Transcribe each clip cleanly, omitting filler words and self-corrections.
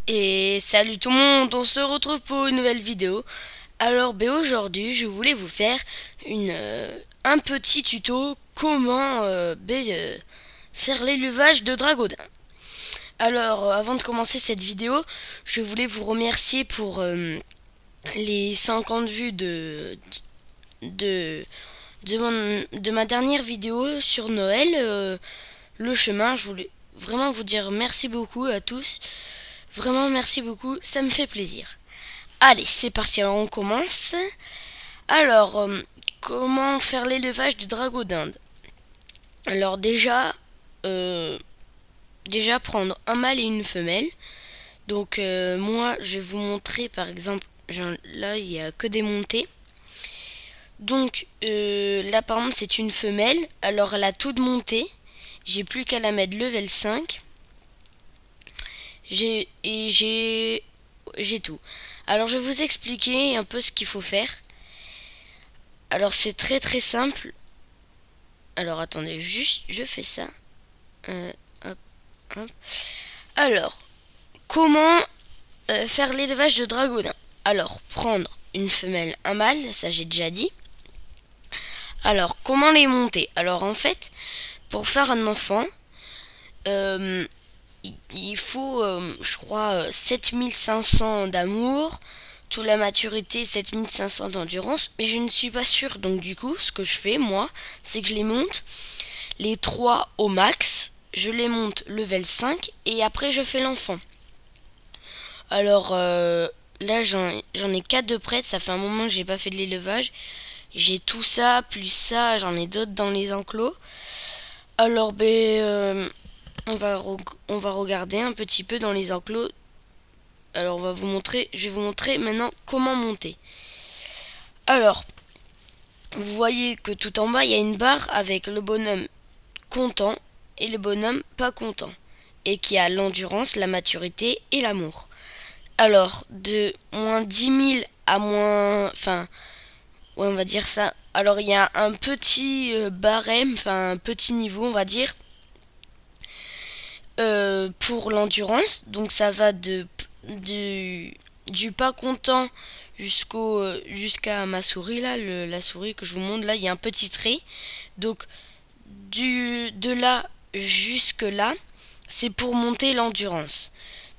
Et salut tout le monde, on se retrouve pour une nouvelle vidéo. Alors aujourd'hui je voulais vous faire un petit tuto comment faire l'élevage de dragodin. Alors avant de commencer cette vidéo, je voulais vous remercier pour les 50 vues de, de ma dernière vidéo sur Noël, le chemin. Je voulais vraiment vous dire merci beaucoup à tous. Vraiment merci beaucoup, ça me fait plaisir. Allez, c'est parti, alors on commence. Alors, comment faire l'élevage du dragon d'Inde? Alors euh, déjà prendre un mâle et une femelle. Donc moi, je vais vous montrer par exemple, là il n'y a que des montées. Donc là par exemple c'est une femelle, alors elle a toute montée. J'ai plus qu'à la mettre level 5. J'ai tout. Alors je vais vous expliquer un peu ce qu'il faut faire. Alors c'est très très simple. Alors attendez, juste je fais ça. Euh, hop, hop. Alors, comment faire l'élevage de dragodin? Alors, prendre une femelle, un mâle, ça j'ai déjà dit. Alors, comment les monter? Alors en fait, pour faire un enfant, euh, il faut, je crois, 7500 d'amour, toute la maturité, 7500 d'endurance, mais je ne suis pas sûre. Donc du coup, ce que je fais, moi, c'est que je les monte les 3 au max, je les monte level 5 et après je fais l'enfant. Alors là, j'en ai 4 de prête, ça fait un moment que j'ai pas fait de l'élevage. J'ai tout ça, plus ça, j'en ai d'autres dans les enclos. Alors on va regarder un petit peu dans les enclos. Alors je vais vous montrer maintenant comment monter. Alors, vous voyez que tout en bas, il y a une barre avec le bonhomme content et le bonhomme pas content. Et qui a l'endurance, la maturité et l'amour. Alors, de moins 10 000 à moins... Enfin, ouais, on va dire ça. Alors, il y a un petit barème, enfin, un petit niveau, on va dire, pour l'endurance. Donc, ça va du pas content jusqu'à ma souris là, la souris que je vous montre là, il y a un petit trait. Donc de là jusque là, c'est pour monter l'endurance.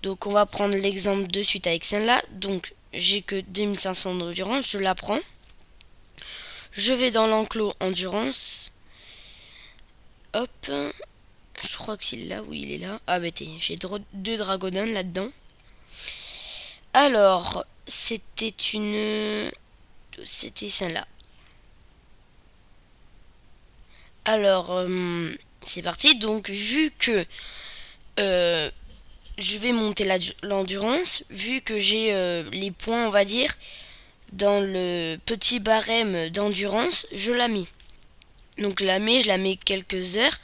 Donc on va prendre l'exemple de suite avec celle-là. Donc j'ai que 2500 d'endurance, je la prends. Je vais dans l'enclos endurance. Hop, je crois que c'est là, oui il est là. Ah bah j'ai deux dragonins là-dedans. Alors, c'était celle-là. Alors, c'est parti. Donc, vu que euh, je vais monter l'endurance, vu que j'ai les points, on va dire, dans le petit barème d'endurance, je la mets. Donc, je la mets quelques heures.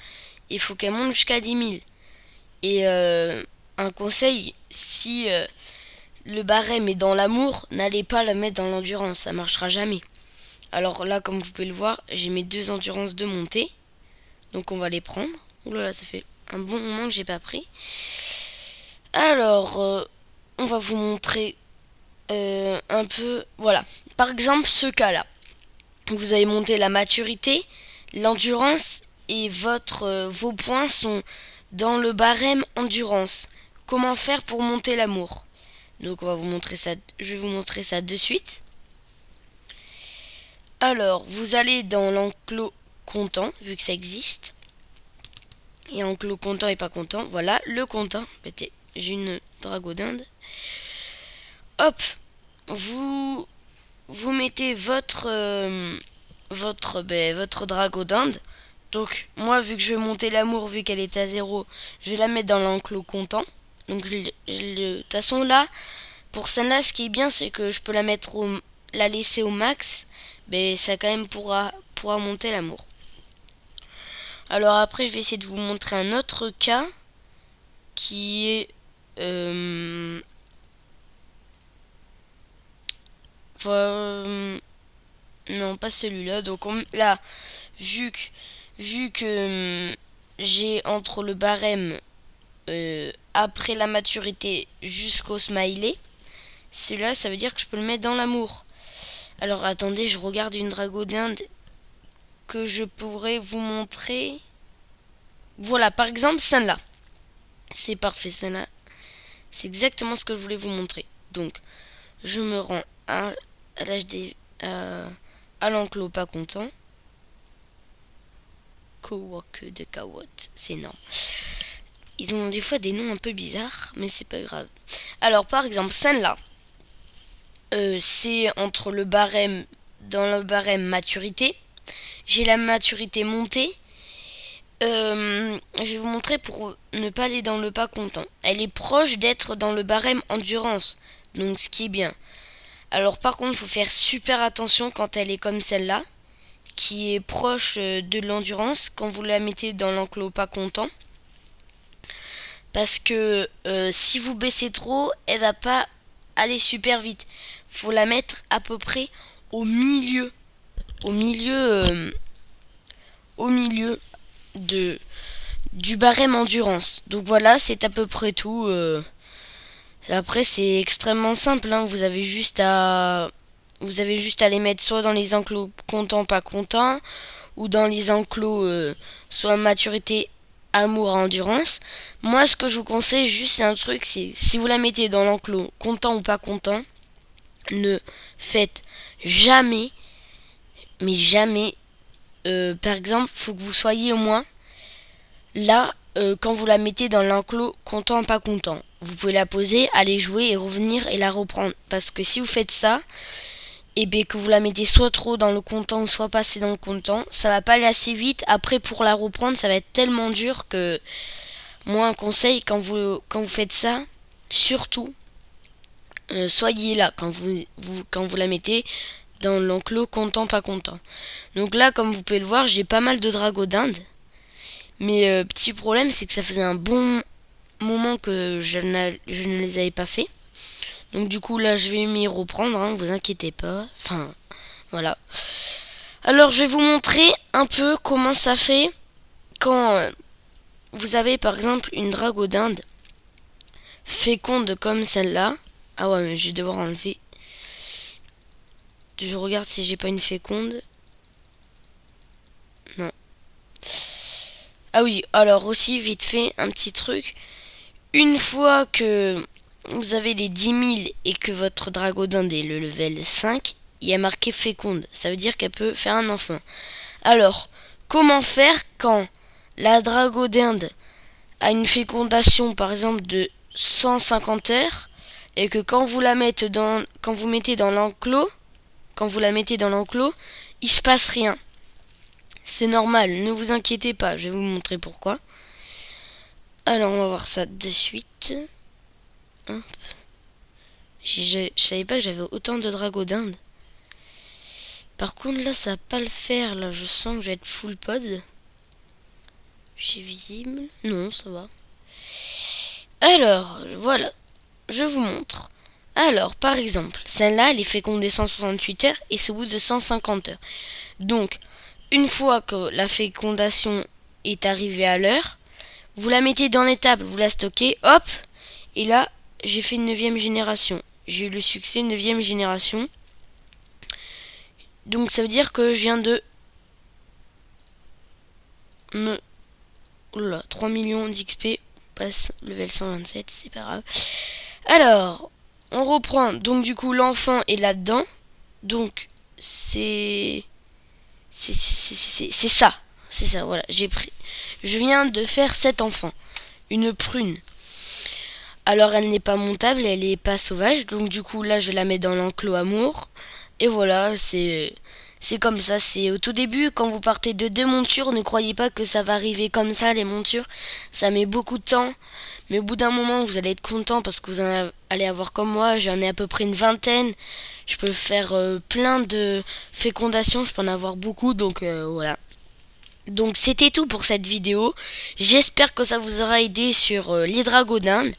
Il faut qu'elle monte jusqu'à 10 000. Et un conseil, si le barème est dans l'amour, n'allez pas la mettre dans l'endurance, ça marchera jamais. Alors là, comme vous pouvez le voir, j'ai mes deux endurances de montée. Donc on va les prendre. Ouh là là, ça fait un bon moment que j'ai pas pris. Alors, on va vous montrer un peu. Voilà. Par exemple, ce cas-là. Vous avez monté la maturité, l'endurance et vos points sont dans le barème endurance. Comment faire pour monter l'amour? Donc on va vous montrer ça. Je vais vous montrer ça de suite. Alors, vous allez dans l'enclos content, vu que ça existe. Et enclos content et pas content. Voilà, le content. J'ai une drago d'Inde. Hop, vous vous mettez votre drago d'Inde. Donc moi vu que je vais monter l'amour vu qu'elle est à 0, je vais la mettre dans l'enclos content. Donc de toute façon là, pour celle-là, ce qui est bien c'est que je peux la laisser au max, mais ça quand même pourra monter l'amour. Alors après je vais essayer de vous montrer un autre cas qui est non pas celui-là. Donc là vu que j'ai entre le barème après la maturité jusqu'au smiley, celui-là, ça veut dire que je peux le mettre dans l'amour. Alors attendez, je regarde une dragodinde que je pourrais vous montrer. Voilà, par exemple, celle-là. C'est parfait, celle-là. C'est exactement ce que je voulais vous montrer. Donc, je me rends à l'HD, à l'enclos pas content. Cowork de Kawatt, c'est énorme. Ils ont des fois des noms un peu bizarres, mais c'est pas grave. Alors, par exemple, celle-là, c'est entre le barème, dans le barème maturité. J'ai la maturité montée. Je vais vous montrer pour ne pas aller dans le pas content. Elle est proche d'être dans le barème endurance, donc ce qui est bien. Alors par contre, il faut faire super attention quand elle est comme celle-là, qui est proche de l'endurance, quand vous la mettez dans l'enclos pas content. Parce que si vous baissez trop, elle va pas aller super vite. Faut la mettre à peu près au milieu. Au milieu du barème endurance. Donc voilà, c'est à peu près tout. Après, c'est extrêmement simple. Hein. Vous avez juste à les mettre soit dans les enclos content, pas content, ou dans les enclos soit maturité, amour, endurance. Moi, ce que je vous conseille, juste c'est un truc, c'est si vous la mettez dans l'enclos content ou pas content, ne faites jamais, mais jamais. Par exemple, faut que vous soyez au moins là quand vous la mettez dans l'enclos content pas content. Vous pouvez la poser, aller jouer et revenir et la reprendre. Parce que si vous faites ça, et bien que vous la mettez soit trop dans le content ou soit pas assez dans le content, ça va pas aller assez vite. Après pour la reprendre, ça va être tellement dur que moi un conseil quand vous faites ça, surtout soyez là quand vous la mettez dans l'enclos content pas content. Donc là comme vous pouvez le voir, j'ai pas mal de dragodindes. Mais petit problème, c'est que ça faisait un bon moment que je ne les avais pas fait. Donc du coup là je vais m'y reprendre, hein, vous inquiétez pas. Enfin voilà. Alors je vais vous montrer un peu comment ça fait quand vous avez par exemple une dragodinde féconde comme celle-là. Ah ouais, mais je vais devoir enlever. Je regarde si j'ai pas une féconde. Non. Ah oui, alors aussi vite fait un petit truc. Une fois que vous avez les 10 000 et que votre dragodinde est le level 5, il y a marqué féconde. Ça veut dire qu'elle peut faire un enfant. Alors, comment faire quand la dragodinde a une fécondation par exemple de 150 heures et que quand vous mettez dans l'enclos, il se passe rien. C'est normal, ne vous inquiétez pas, je vais vous montrer pourquoi. Alors, on va voir ça de suite. Hop. Je savais pas que j'avais autant de dragodindes. Par contre, là, ça va pas le faire. Là, je sens que je vais être full pod. J'ai visible. Non, ça va. Alors, voilà. Je vous montre. Alors, par exemple, celle-là, elle est fécondée 168 heures et c'est au bout de 150 heures. Donc, une fois que la fécondation est arrivée à l'heure, vous la mettez dans l'étable, vous la stockez, hop, et là, j'ai fait une 9e génération. J'ai eu le succès 9e génération. Donc ça veut dire que je viens de me... Oula, 3 millions d'XP, passe level 127, c'est pas grave. Alors, on reprend, donc du coup l'enfant est là-dedans. Donc c'est ça. C'est ça, voilà, j'ai pris. Je viens de faire cet enfant. Une prune. Alors elle n'est pas montable, elle est pas sauvage. Donc du coup là je la mets dans l'enclos amour. Et voilà, c'est comme ça. C'est au tout début, quand vous partez de 2 montures, ne croyez pas que ça va arriver comme ça, les montures. Ça met beaucoup de temps. Mais au bout d'un moment, vous allez être content parce que vous allez avoir comme moi, j'en ai à peu près une vingtaine. Je peux faire plein de fécondations, je peux en avoir beaucoup, donc voilà. Donc c'était tout pour cette vidéo. J'espère que ça vous aura aidé sur les dragodindes.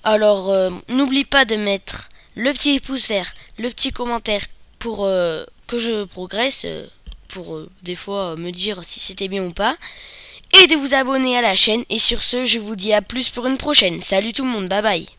Alors n'oublie pas de mettre le petit pouce vert, le petit commentaire pour que je progresse, pour des fois me dire si c'était bien ou pas. et de vous abonner à la chaîne. Et sur ce, je vous dis à plus pour une prochaine. Salut tout le monde, bye bye.